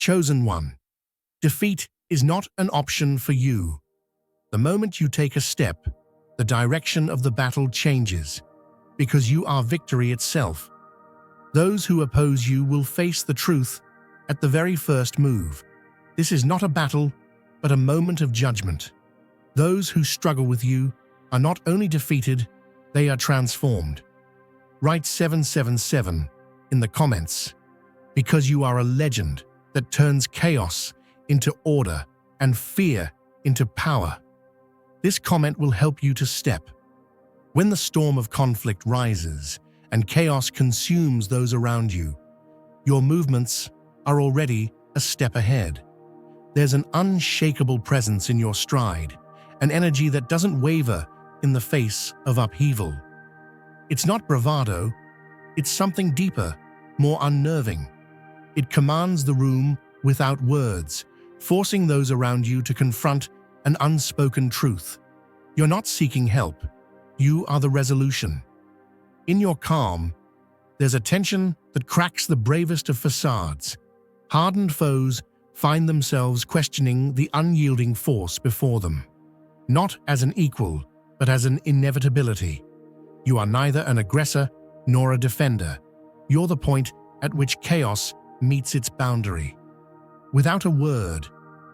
Chosen one. Defeat is not an option for you. The moment you take a step, the direction of the battle changes, because you are victory itself. Those who oppose you will face the truth at the very first move. This is not a battle, but a moment of judgment. Those who struggle with you are not only defeated, they are transformed. Write 777 in the comments, because you are a legend that turns chaos into order and fear into power. This comment will help you to step. When the storm of conflict rises and chaos consumes those around you, your movements are already a step ahead. There's an unshakable presence in your stride, an energy that doesn't waver in the face of upheaval. It's not bravado, it's something deeper, more unnerving. It commands the room without words, forcing those around you to confront an unspoken truth. You're not seeking help, you are the resolution. In your calm, there's a tension that cracks the bravest of facades. Hardened foes find themselves questioning the unyielding force before them. Not as an equal, but as an inevitability. You are neither an aggressor nor a defender. You're the point at which chaos meets its boundary. Without a word,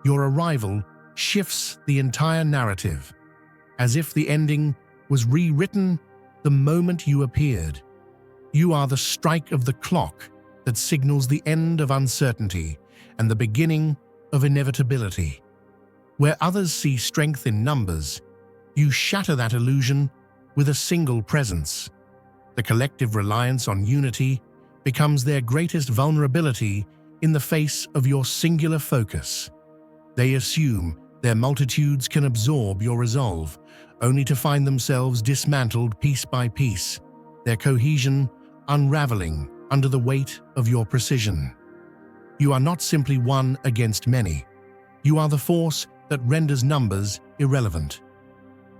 your arrival shifts the entire narrative, as if the ending was rewritten the moment you appeared. You are the strike of the clock that signals the end of uncertainty and the beginning of inevitability. Where others see strength in numbers, you shatter that illusion with a single presence. The collective reliance on unity becomes their greatest vulnerability in the face of your singular focus. They assume their multitudes can absorb your resolve, only to find themselves dismantled piece by piece, their cohesion unraveling under the weight of your precision. You are not simply one against many. You are the force that renders numbers irrelevant.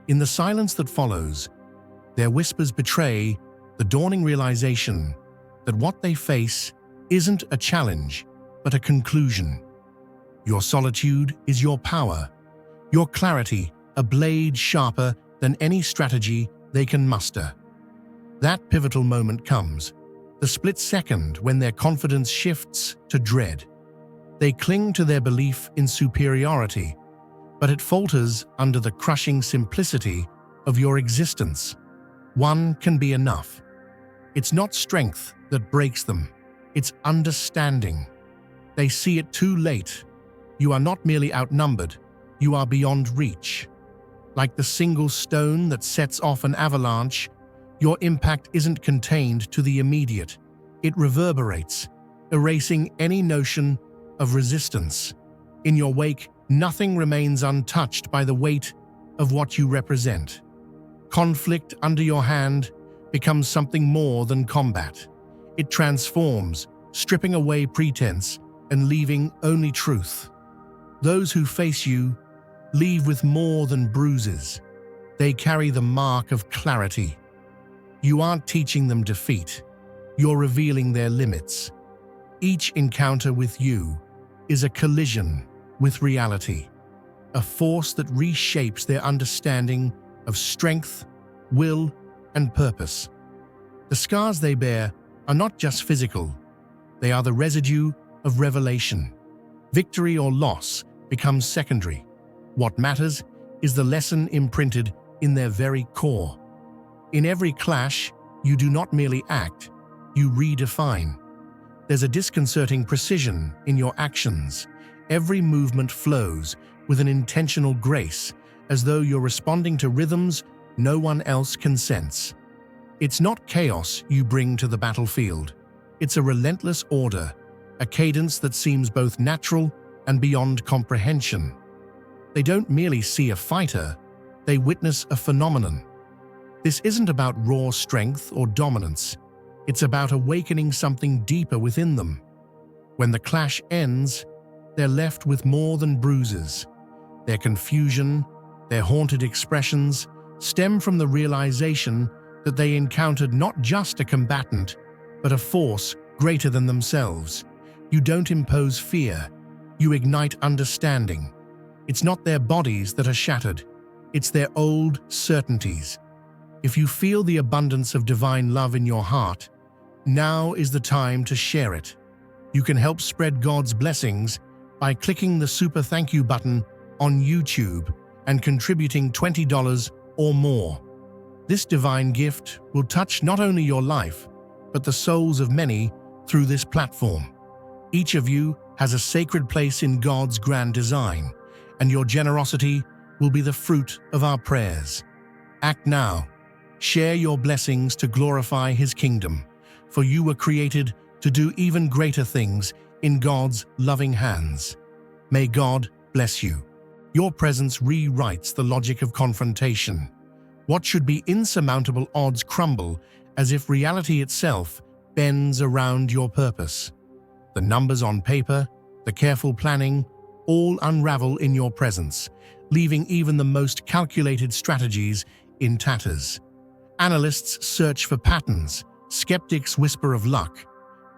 In the silence that follows, their whispers betray the dawning realization that what they face isn't a challenge, but a conclusion. Your solitude is your power, your clarity a blade sharper than any strategy they can muster. That pivotal moment comes, the split second when their confidence shifts to dread. They cling to their belief in superiority, but it falters under the crushing simplicity of your existence. One can be enough. It's not strength that breaks them, it's understanding. They see it too late. You are not merely outnumbered, you are beyond reach. Like the single stone that sets off an avalanche, your impact isn't contained to the immediate. It reverberates, erasing any notion of resistance. In your wake, nothing remains untouched by the weight of what you represent. Conflict under your hand becomes something more than combat. It transforms, stripping away pretense and leaving only truth. Those who face you leave with more than bruises. They carry the mark of clarity. You aren't teaching them defeat. You're revealing their limits. Each encounter with you is a collision with reality, a force that reshapes their understanding of strength, will, and purpose. The scars they bear are not just physical, they are the residue of revelation. Victory or loss becomes secondary. What matters is the lesson imprinted in their very core. In every clash, you do not merely act, you redefine. There's a disconcerting precision in your actions. Every movement flows with an intentional grace, as though you're responding to rhythms no one else can sense. It's not chaos you bring to the battlefield. It's a relentless order, a cadence that seems both natural and beyond comprehension. They don't merely see a fighter, they witness a phenomenon. This isn't about raw strength or dominance. It's about awakening something deeper within them. When the clash ends, they're left with more than bruises. Their confusion, their haunted expressions, stem from the realization that they encountered not just a combatant, but a force greater than themselves. You don't impose fear, you ignite understanding. It's not their bodies that are shattered, it's their old certainties. If you feel the abundance of divine love in your heart, now is the time to share it. You can help spread God's blessings by clicking the super thank you button on YouTube and contributing $20 or more. This divine gift will touch not only your life, but the souls of many through this platform. Each of you has a sacred place in God's grand design, and your generosity will be the fruit of our prayers. Act now. Share your blessings to glorify His kingdom, for you were created to do even greater things in God's loving hands. May God bless you. Your presence rewrites the logic of confrontation. What should be insurmountable odds crumble as if reality itself bends around your purpose. The numbers on paper, the careful planning, all unravel in your presence, leaving even the most calculated strategies in tatters. Analysts search for patterns, skeptics whisper of luck,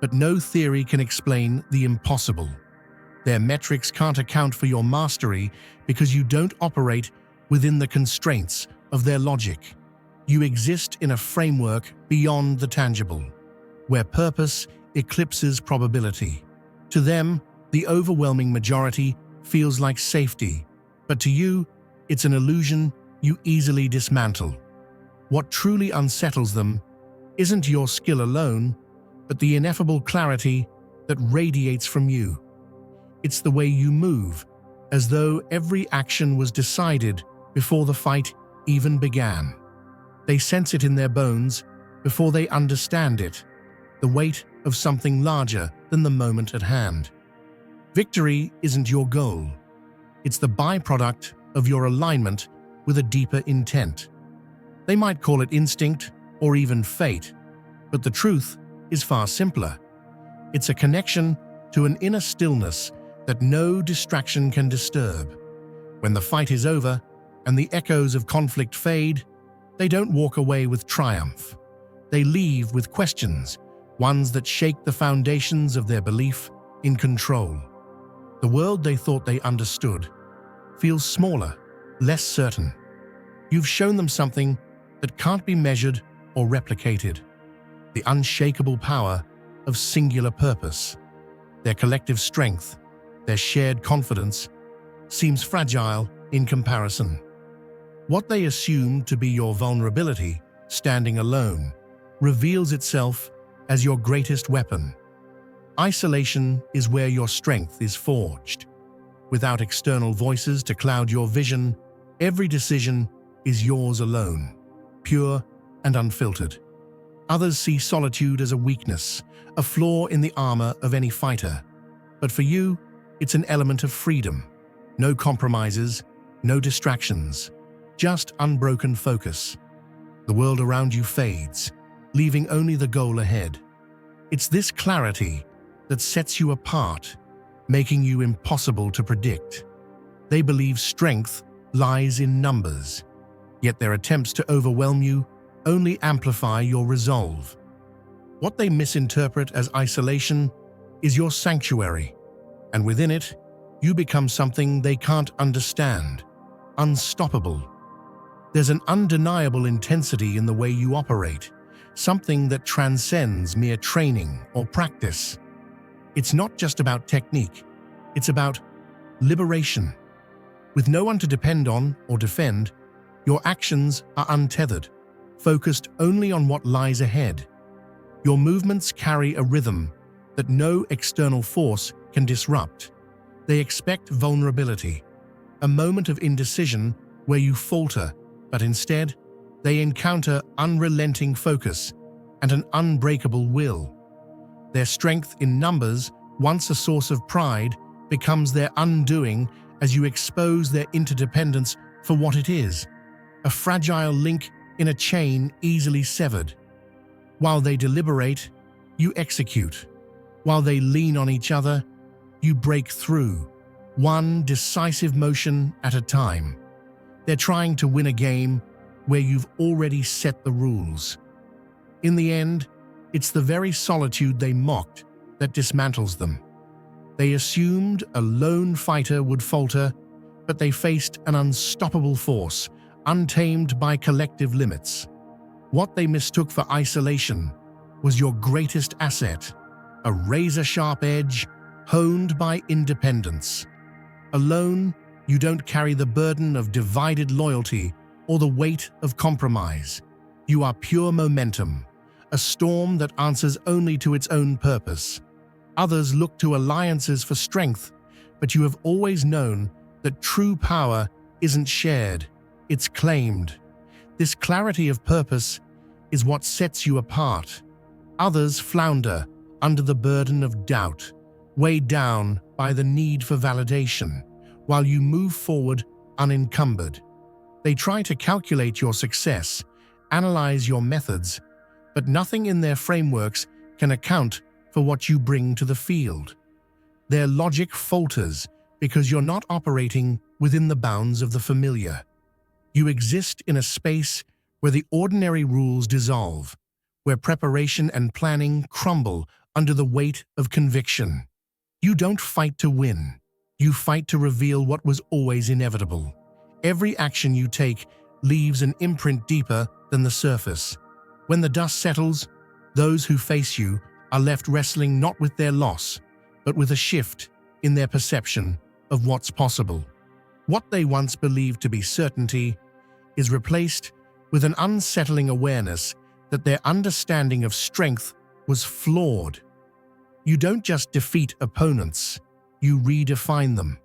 but no theory can explain the impossible. Their metrics can't account for your mastery because you don't operate within the constraints of their logic. You exist in a framework beyond the tangible, where purpose eclipses probability. To them, the overwhelming majority feels like safety, but to you, it's an illusion you easily dismantle. What truly unsettles them isn't your skill alone, but the ineffable clarity that radiates from you. It's the way you move, as though every action was decided before the fight even began. They sense it in their bones before they understand it, the weight of something larger than the moment at hand. Victory isn't your goal. It's the byproduct of your alignment with a deeper intent. They might call it instinct or even fate, but the truth is far simpler. It's a connection to an inner stillness that no distraction can disturb. When the fight is over and the echoes of conflict fade, they don't walk away with triumph. They leave with questions, ones that shake the foundations of their belief in control. The world they thought they understood feels smaller, less certain. You've shown them something that can't be measured or replicated: the unshakable power of singular purpose. Their collective strength, their shared confidence, seems fragile in comparison. What they assume to be your vulnerability, standing alone, reveals itself as your greatest weapon. Isolation is where your strength is forged. Without external voices to cloud your vision, every decision is yours alone, pure and unfiltered. Others see solitude as a weakness, a flaw in the armor of any fighter. But for you, it's an element of freedom. No compromises, no distractions, just unbroken focus. The world around you fades, leaving only the goal ahead. It's this clarity that sets you apart, making you impossible to predict. They believe strength lies in numbers, yet their attempts to overwhelm you only amplify your resolve. What they misinterpret as isolation is your sanctuary, and within it, you become something they can't understand: unstoppable. There's an undeniable intensity in the way you operate, something that transcends mere training or practice. It's not just about technique, it's about liberation. With no one to depend on or defend, your actions are untethered, focused only on what lies ahead. Your movements carry a rhythm that no external force can disrupt. They expect vulnerability, a moment of indecision where you falter, but instead, they encounter unrelenting focus and an unbreakable will. Their strength in numbers, once a source of pride, becomes their undoing as you expose their interdependence for what it is: a fragile link in a chain easily severed. While they deliberate, you execute. While they lean on each other, you break through, one decisive motion at a time. They're trying to win a game where you've already set the rules. In the end, it's the very solitude they mocked that dismantles them. They assumed a lone fighter would falter, but they faced an unstoppable force, untamed by collective limits. What they mistook for isolation was your greatest asset, a razor-sharp edge honed by independence. Alone, you don't carry the burden of divided loyalty or the weight of compromise. You are pure momentum, a storm that answers only to its own purpose. Others look to alliances for strength, but you have always known that true power isn't shared, it's claimed. This clarity of purpose is what sets you apart. Others flounder under the burden of doubt, weighed down by the need for validation, while you move forward unencumbered. They try to calculate your success, analyze your methods, but nothing in their frameworks can account for what you bring to the field. Their logic falters because you're not operating within the bounds of the familiar. You exist in a space where the ordinary rules dissolve, where preparation and planning crumble under the weight of conviction. You don't fight to win. You fight to reveal what was always inevitable. Every action you take leaves an imprint deeper than the surface. When the dust settles, those who face you are left wrestling not with their loss, but with a shift in their perception of what's possible. What they once believed to be certainty is replaced with an unsettling awareness that their understanding of strength was flawed. You don't just defeat opponents, you redefine them.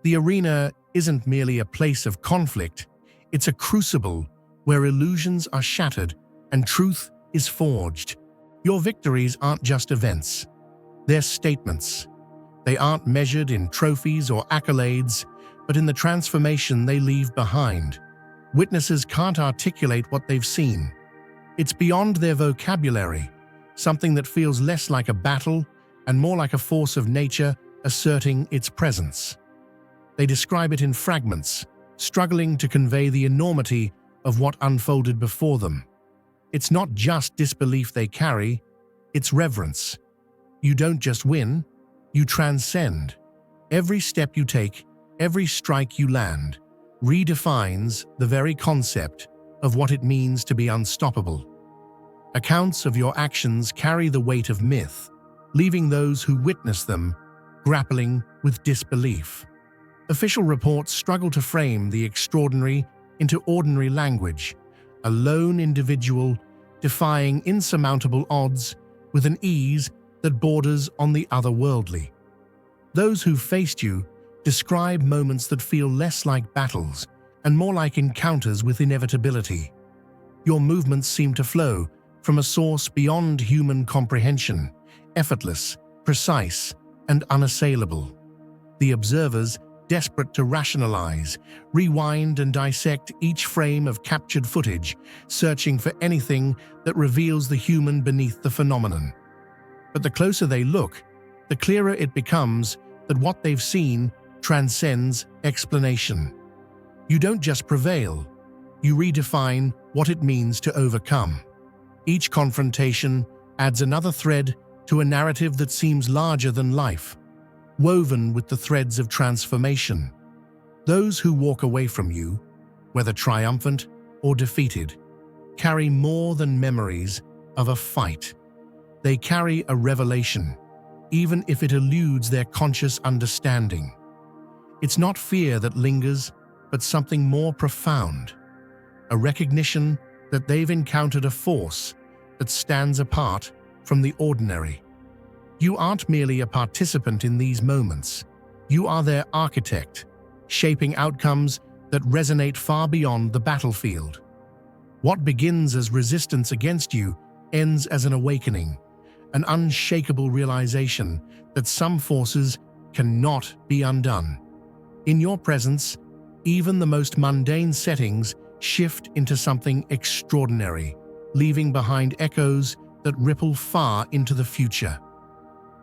The arena isn't merely a place of conflict, it's a crucible where illusions are shattered and truth is forged. Your victories aren't just events, they're statements. They aren't measured in trophies or accolades, but in the transformation they leave behind. Witnesses can't articulate what they've seen. It's beyond their vocabulary, something that feels less like a battle and more like a force of nature asserting its presence. They describe it in fragments, struggling to convey the enormity of what unfolded before them. It's not just disbelief they carry, it's reverence. You don't just win, you transcend. Every step you take, every strike you land, redefines the very concept of what it means to be unstoppable. Accounts of your actions carry the weight of myth, leaving those who witness them grappling with disbelief. Official reports struggle to frame the extraordinary into ordinary language, a lone individual defying insurmountable odds with an ease that borders on the otherworldly. Those who faced you describe moments that feel less like battles and more like encounters with inevitability. Your movements seem to flow from a source beyond human comprehension, effortless, precise, and unassailable. The observers, desperate to rationalize, rewind and dissect each frame of captured footage, searching for anything that reveals the human beneath the phenomenon. But the closer they look, the clearer it becomes that what they've seen transcends explanation. You don't just prevail, you redefine what it means to overcome. Each confrontation adds another thread to a narrative that seems larger than life, woven with the threads of transformation. Those who walk away from you, whether triumphant or defeated, carry more than memories of a fight. They carry a revelation, even if it eludes their conscious understanding. It's not fear that lingers, but something more profound, a recognition that they've encountered a force that stands apart from the ordinary. You aren't merely a participant in these moments. You are their architect, shaping outcomes that resonate far beyond the battlefield. What begins as resistance against you ends as an awakening, an unshakable realization that some forces cannot be undone. In your presence, even the most mundane settings shift into something extraordinary, leaving behind echoes that ripple far into the future.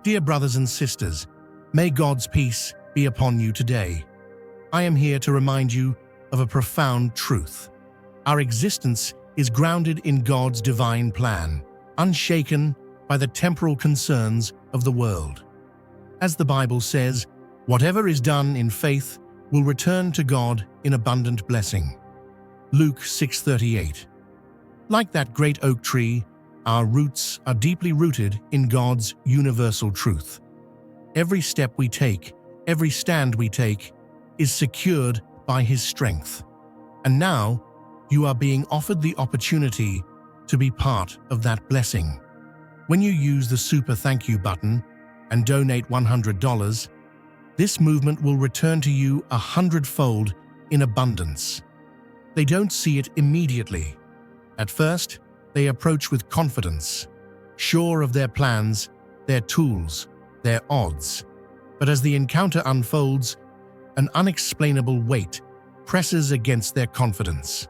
Dear brothers and sisters, may God's peace be upon you today. I am here to remind you of a profound truth. Our existence is grounded in God's divine plan, unshaken by the temporal concerns of the world. As the Bible says, whatever is done in faith will return to God in abundant blessing. Luke 6:38. Like that great oak tree, our roots are deeply rooted in God's universal truth. Every step we take, every stand we take, is secured by His strength. And now, you are being offered the opportunity to be part of that blessing. When you use the Super Thank You button and donate $100, this movement will return to you 100-fold in abundance. They don't see it immediately. At first, they approach with confidence, sure of their plans, their tools, their odds. But as the encounter unfolds, an unexplainable weight presses against their confidence.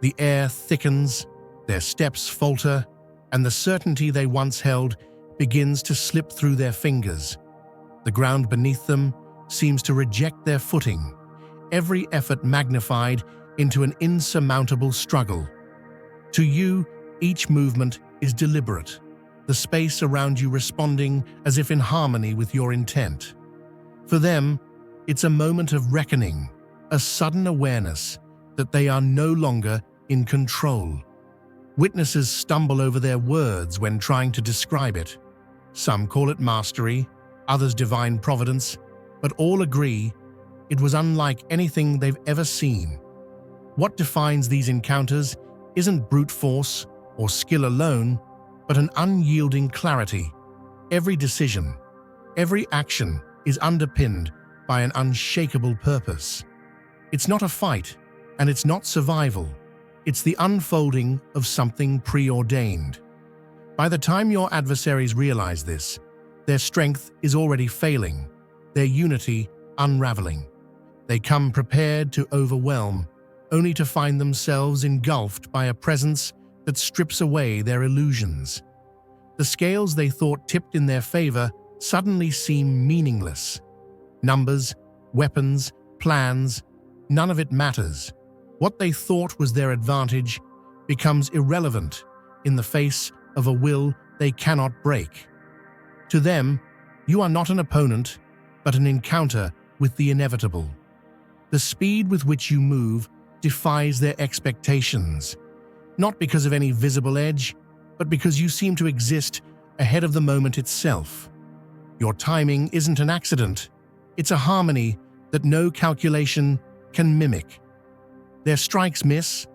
The air thickens, their steps falter, and the certainty they once held begins to slip through their fingers. The ground beneath them seems to reject their footing, every effort magnified into an insurmountable struggle. To you, each movement is deliberate, the space around you responding as if in harmony with your intent. For them, it's a moment of reckoning, a sudden awareness that they are no longer in control. Witnesses stumble over their words when trying to describe it. Some call it mastery, others divine providence, but all agree it was unlike anything they've ever seen. What defines these encounters isn't brute force or skill alone, but an unyielding clarity. Every decision, every action is underpinned by an unshakable purpose. It's not a fight, and it's not survival. It's the unfolding of something preordained. By the time your adversaries realize this, their strength is already failing, their unity unraveling. They come prepared to overwhelm, only to find themselves engulfed by a presence that strips away their illusions. The scales they thought tipped in their favor suddenly seem meaningless. Numbers, weapons, plans, none of it matters. What they thought was their advantage becomes irrelevant in the face of a will they cannot break. To them, you are not an opponent, but an encounter with the inevitable. The speed with which you move defies their expectations, not because of any visible edge, but because you seem to exist ahead of the moment itself. Your timing isn't an accident, it's a harmony that no calculation can mimic. Their strikes miss,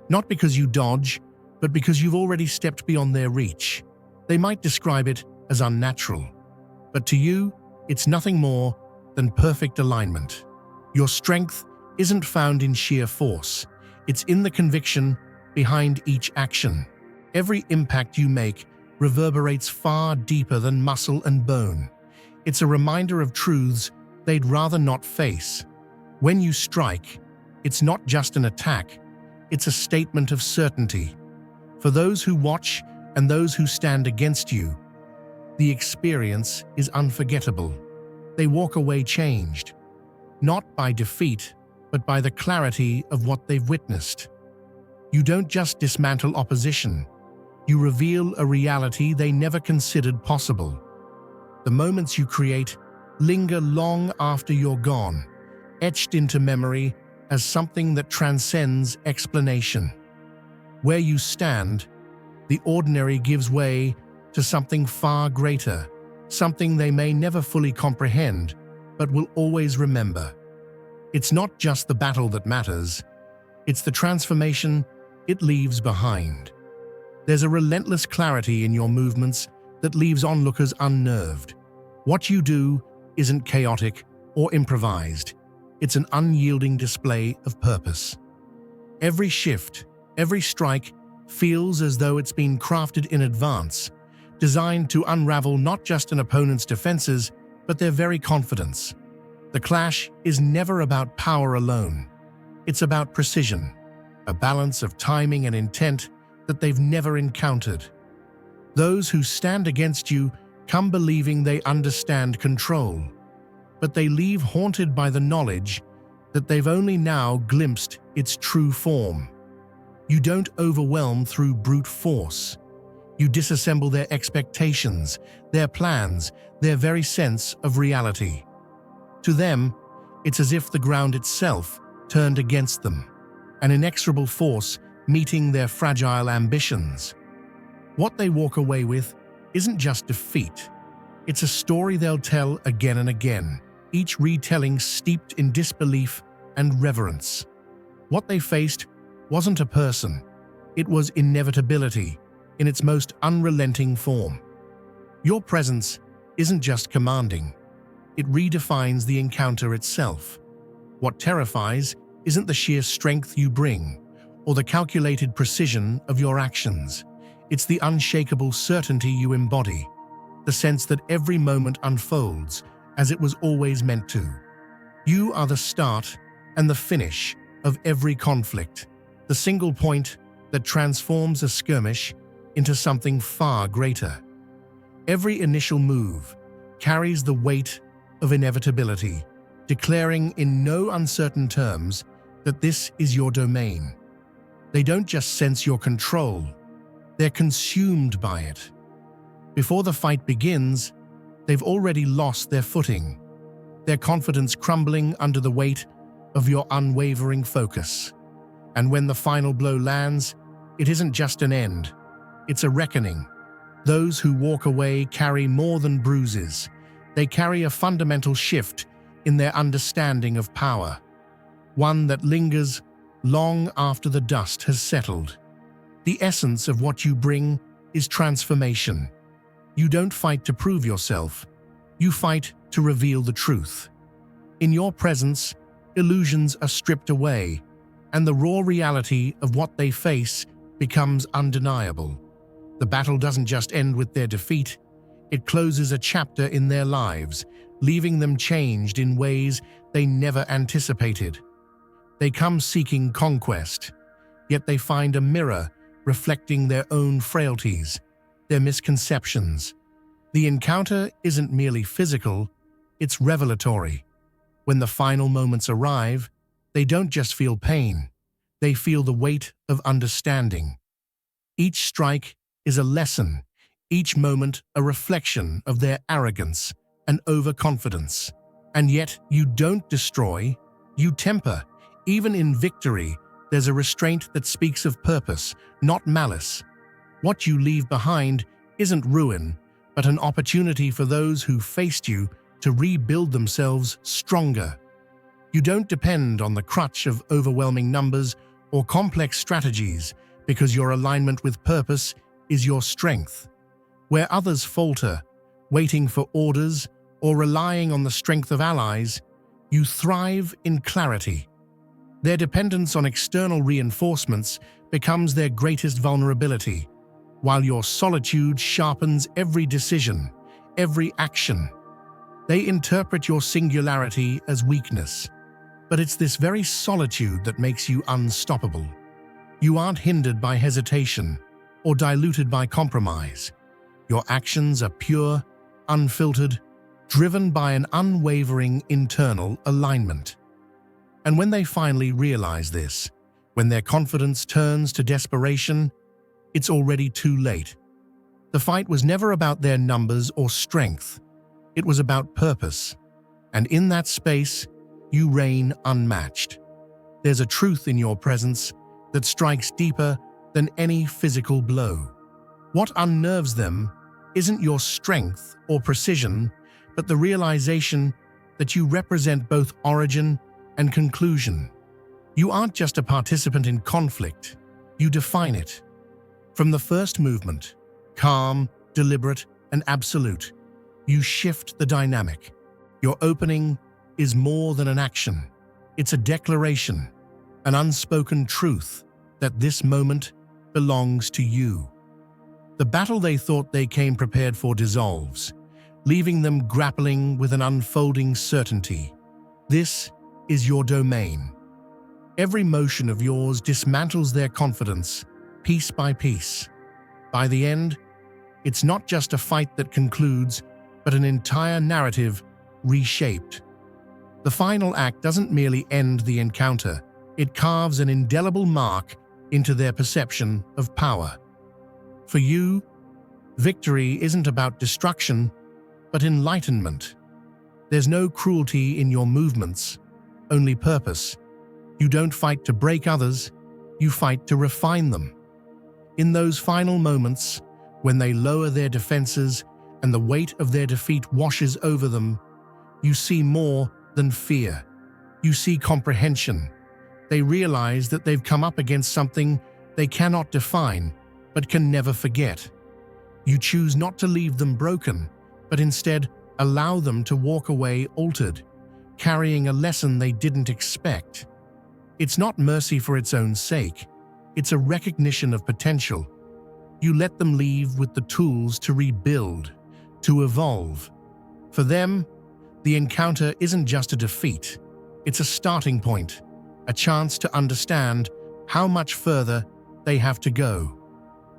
not because you dodge, but because you've already stepped beyond their reach. They might describe it as unnatural, but to you, it's nothing more than perfect alignment. Your strength isn't found in sheer force, it's in the conviction behind each action. Every impact you make reverberates far deeper than muscle and bone. It's a reminder of truths they'd rather not face. When you strike, it's not just an attack, it's a statement of certainty. For those who watch and those who stand against you, the experience is unforgettable. They walk away changed, not by defeat, but by the clarity of what they've witnessed. You don't just dismantle opposition, you reveal a reality they never considered possible. The moments you create linger long after you're gone, etched into memory as something that transcends explanation. Where you stand, the ordinary gives way to something far greater, something they may never fully comprehend, but will always remember. It's not just the battle that matters, it's the transformation it leaves behind. There's a relentless clarity in your movements that leaves onlookers unnerved. What you do isn't chaotic or improvised. It's an unyielding display of purpose. Every shift, every strike feels as though it's been crafted in advance, designed to unravel not just an opponent's defenses, but their very confidence. The clash is never about power alone. It's about precision, a balance of timing and intent that they've never encountered. Those who stand against you come believing they understand control, but they leave haunted by the knowledge that they've only now glimpsed its true form. You don't overwhelm through brute force. You disassemble their expectations, their plans, their very sense of reality. To them, it's as if the ground itself turned against them, an inexorable force meeting their fragile ambitions. What they walk away with isn't just defeat. It's a story they'll tell again and again, each retelling steeped in disbelief and reverence. What they faced wasn't a person. It was inevitability in its most unrelenting form. Your presence isn't just commanding. It redefines the encounter itself. What terrifies isn't the sheer strength you bring or the calculated precision of your actions. It's the unshakable certainty you embody, the sense that every moment unfolds as it was always meant to. You are the start and the finish of every conflict, the single point that transforms a skirmish into something far greater. Every initial move carries the weight of inevitability, declaring in no uncertain terms that this is your domain. They don't just sense your control, they're consumed by it. Before the fight begins, they've already lost their footing, their confidence crumbling under the weight of your unwavering focus. And when the final blow lands, it isn't just an end, it's a reckoning. Those who walk away carry more than bruises. They carry a fundamental shift in their understanding of power, one that lingers long after the dust has settled. The essence of what you bring is transformation. You don't fight to prove yourself. You fight to reveal the truth. In your presence, illusions are stripped away, and the raw reality of what they face becomes undeniable. The battle doesn't just end with their defeat, it closes a chapter in their lives, leaving them changed in ways they never anticipated. They come seeking conquest, yet they find a mirror reflecting their own frailties, their misconceptions. The encounter isn't merely physical, it's revelatory. When the final moments arrive, they don't just feel pain, they feel the weight of understanding. Each strike is a lesson, each moment a reflection of their arrogance and overconfidence. And yet you don't destroy, you temper. Even in victory, there's a restraint that speaks of purpose, not malice. What you leave behind isn't ruin, but an opportunity for those who faced you to rebuild themselves stronger. You don't depend on the crutch of overwhelming numbers or complex strategies because your alignment with purpose is your strength. Where others falter, waiting for orders or relying on the strength of allies, you thrive in clarity. Their dependence on external reinforcements becomes their greatest vulnerability, while your solitude sharpens every decision, every action. They interpret your singularity as weakness, but it's this very solitude that makes you unstoppable. You aren't hindered by hesitation or diluted by compromise. Your actions are pure, unfiltered, driven by an unwavering internal alignment. And when they finally realize this, when their confidence turns to desperation, it's already too late. The fight was never about their numbers or strength. It was about purpose. And in that space, you reign unmatched. There's a truth in your presence that strikes deeper than any physical blow. What unnerves them isn't your strength or precision, but the realization that you represent both origin and conclusion. You aren't just a participant in conflict, you define it. From the first movement, calm, deliberate, and absolute, you shift the dynamic. Your opening is more than an action. It's a declaration, an unspoken truth that this moment belongs to you. The battle they thought they came prepared for dissolves, leaving them grappling with an unfolding certainty. This is your domain. Every motion of yours dismantles their confidence, piece by piece. By the end, it's not just a fight that concludes, but an entire narrative reshaped. The final act doesn't merely end the encounter, it carves an indelible mark into their perception of power. For you, Victory isn't about destruction, but enlightenment. There's no cruelty in your movements, only purpose. You don't fight to break others, you fight to refine them. In those final moments, when they lower their defenses and the weight of their defeat washes over them, you see more than fear. You see comprehension. They realize that they've come up against something they cannot define, but can never forget. You choose not to leave them broken, but instead allow them to walk away altered, carrying a lesson they didn't expect. It's not mercy for its own sake. It's a recognition of potential. You let them leave with the tools to rebuild, to evolve. For them, the encounter isn't just a defeat. It's a starting point, a chance to understand how much further they have to go.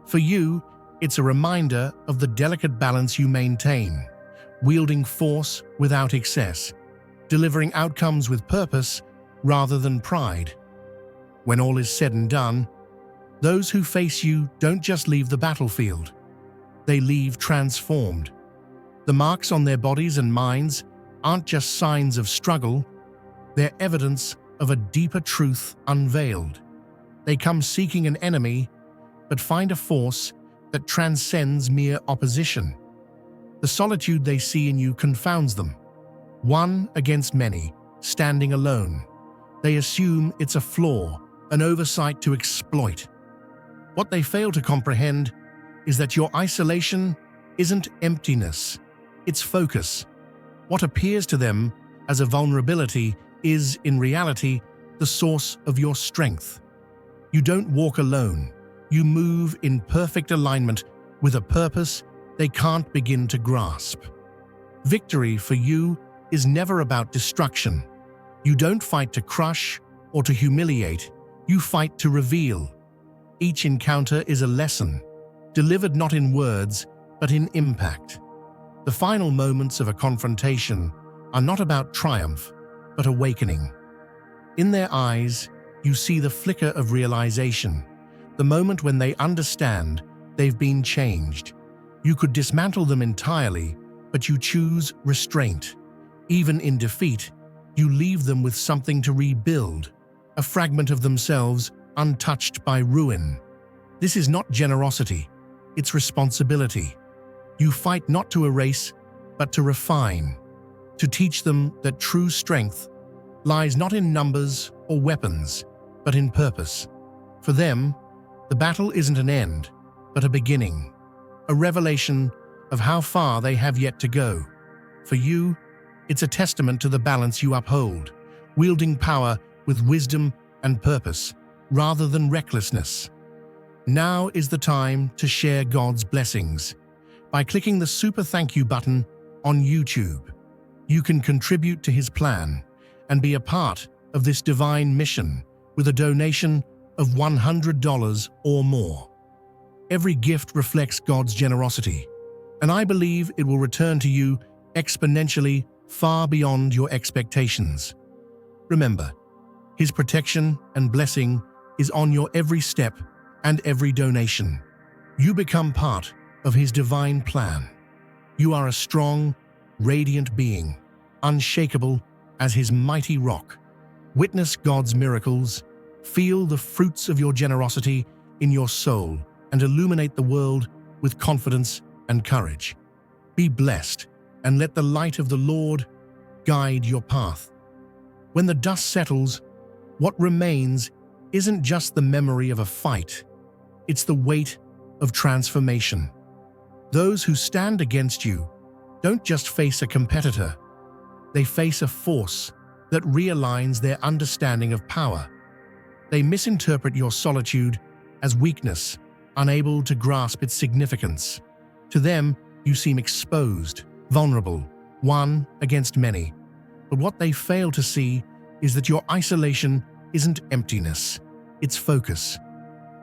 For you, it's a reminder of the delicate balance you maintain, wielding force without excess, delivering outcomes with purpose rather than pride. When all is said and done, those who face you don't just leave the battlefield. They leave transformed. The marks on their bodies and minds aren't just signs of struggle, they're evidence of a deeper truth unveiled. They come seeking an enemy, but find a force that transcends mere opposition. The solitude they see in you confounds them. One against many, standing alone. They assume it's a flaw, an oversight to exploit. What they fail to comprehend is that your isolation isn't emptiness, it's focus. What appears to them as a vulnerability is, in reality, the source of your strength. You don't walk alone. You move in perfect alignment with a purpose they can't begin to grasp. Victory for you is never about destruction. You don't fight to crush or to humiliate. You fight to reveal. Each encounter is a lesson, delivered not in words, but in impact. The final moments of a confrontation are not about triumph, but awakening. In their eyes, you see the flicker of realization, the moment when they understand they've been changed. You could dismantle them entirely, but you choose restraint. Even in defeat, you leave them with something to rebuild, a fragment of themselves untouched by ruin. This is not generosity, it's responsibility. You fight not to erase, but to refine, to teach them that true strength lies not in numbers or weapons, but in purpose. For them, the battle isn't an end, but a beginning, a revelation of how far they have yet to go. For you, it's a testament to the balance you uphold, wielding power with wisdom and purpose, rather than recklessness. Now is the time to share God's blessings. By clicking the super thank you button on YouTube, you can contribute to His plan and be a part of this divine mission with a donation of $100 or more. Every gift reflects God's generosity, and I believe it will return to you exponentially far beyond your expectations. Remember, His protection and blessing is on your every step and every donation. You become part of His divine plan. You are a strong, radiant being, unshakable as His mighty rock. Witness God's miracles, feel the fruits of your generosity in your soul, and illuminate the world with confidence and courage. Be blessed, and let the light of the Lord guide your path. When the dust settles, what remains isn't just the memory of a fight, it's the weight of transformation. Those who stand against you don't just face a competitor, they face a force that realigns their understanding of power. They misinterpret your solitude as weakness, unable to grasp its significance. To them, you seem exposed, vulnerable, one against many. But what they fail to see is that your isolation isn't emptiness, it's focus.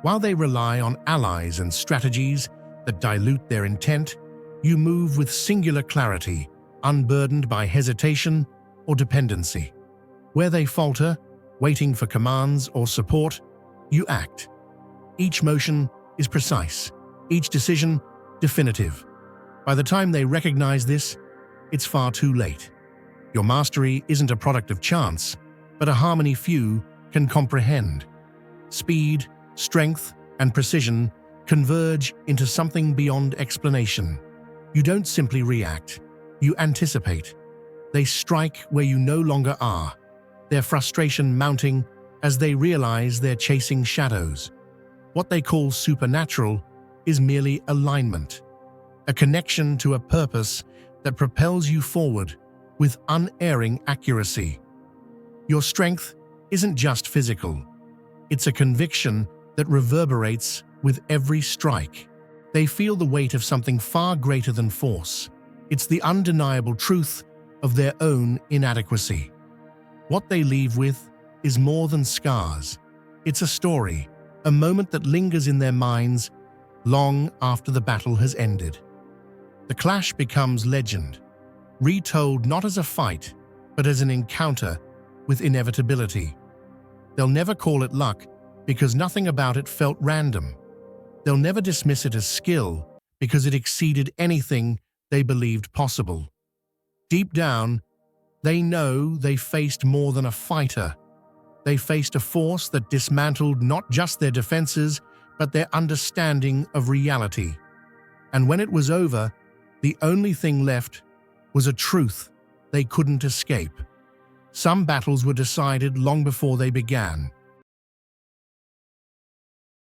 While they rely on allies and strategies that dilute their intent, you move with singular clarity, unburdened by hesitation or dependency. Where they falter, waiting for commands or support, you act. Each motion is precise, each decision definitive. By the time they recognize this, it's far too late. Your mastery isn't a product of chance, but a harmony few can comprehend. Speed, strength, and precision converge into something beyond explanation. You don't simply react, you anticipate. They strike where you no longer are, their frustration mounting as they realize they're chasing shadows. What they call supernatural is merely alignment, a connection to a purpose that propels you forward with unerring accuracy. Your strength isn't just physical, it's a conviction that reverberates with every strike. They feel the weight of something far greater than force. It's the undeniable truth of their own inadequacy. What they leave with is more than scars. It's a story, a moment that lingers in their minds long after the battle has ended. The clash becomes legend, retold not as a fight, but as an encounter with inevitability. They'll never call it luck because nothing about it felt random. They'll never dismiss it as skill because it exceeded anything they believed possible. Deep down, they know they faced more than a fighter. They faced a force that dismantled not just their defenses, but their understanding of reality. And when it was over, the only thing left was a truth they couldn't escape. Some battles were decided long before they began.